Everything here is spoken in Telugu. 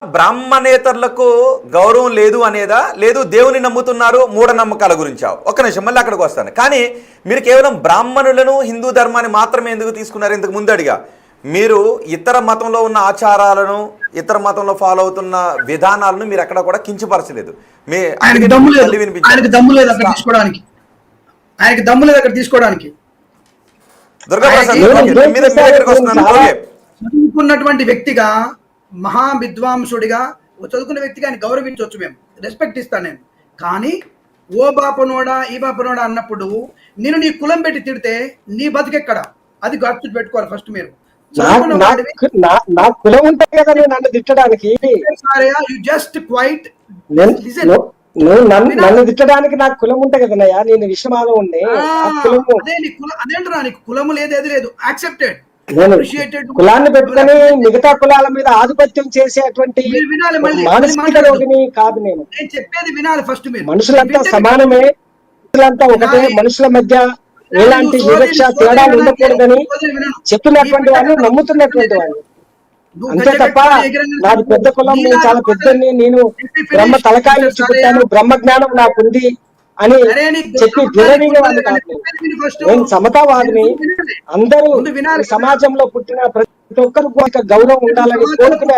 బ్రాహ్మణేతరులకు గౌరవం లేదు అనేదా, లేదు దేవుని నమ్ముతున్నారు మూఢనమ్మకాల గురించా? ఒక్క నిమిషం, మళ్ళీ అక్కడికి వస్తాను. కానీ మీరు కేవలం బ్రాహ్మణులను హిందూ ధర్మాన్ని మాత్రమే ఎందుకు తీసుకున్నారు? ఇంతకు ముందు అడిగా, మీరు ఇతర మతంలో ఉన్న ఆచారాలను, ఇతర మతంలో ఫాలో అవుతున్న విధానాలను మీరు ఎక్కడ కూడా కించపరచలేదు. ఆయనకి దమ్ము లేదు అక్కడ తీసుకోవడానికి. చదువుకున్నటువంటి వ్యక్తిగా, మహా విద్వాంసుడిగా, చదువుకున్న వ్యక్తిగా ఆయన గౌరవించవచ్చు, మేము రెస్పెక్ట్ ఇస్తాను నేను. కానీ ఓ బాపనోడా ఈ బాపనోడా అన్నప్పుడు నేను నీ కులం పెట్టి తిడితే నీ బతికెక్కడ? అది గుర్తు పెట్టుకోవాలి ఫస్ట్ మీరు. నా కులం ఉంటాయి కదా నన్ను తిట్టడానికి. జస్ట్ క్వైట్ నన్ను తిట్టడానికి నాకు కులం ఉంటాయి కదనయ్యా. నేను విషమాలో ఉండే అదేంటరా నీకు కులము లేదు, ఏది లేదు, యాక్సెప్టెడ్. కులాన్ని పెట్టుకుని మిగతా కులాల మీద ఆధిపత్యం చేసేటువంటి మానసిక రోగిని కాదు నేను. చెప్పేది వినాలి ఫస్ట్. మీరు మనుషులంతా సమానమే, మనుషులంతా ఒకటే, మనుషుల మధ్య ఎలాంటి వివక్ష తేడాలు ఉండకూడదని చెప్పినటువంటి వాళ్ళు, నమ్ముతున్నటువంటి వాళ్ళు. అంతే తప్ప నాది పెద్ద కులం, నేను చాలా పెద్దని, నేను బ్రహ్మ తలకాయ నుంచి పుట్టాను, బ్రహ్మ జ్ఞానం నాకుంది అని చెప్పి విరవీగే వాళ్ళు కాదు. నేను సమతావాదిని. అందరూ సమాజంలో పుట్టిన ప్రతి ఒక్కరికి గౌరవం ఉండాలని కోరుకునే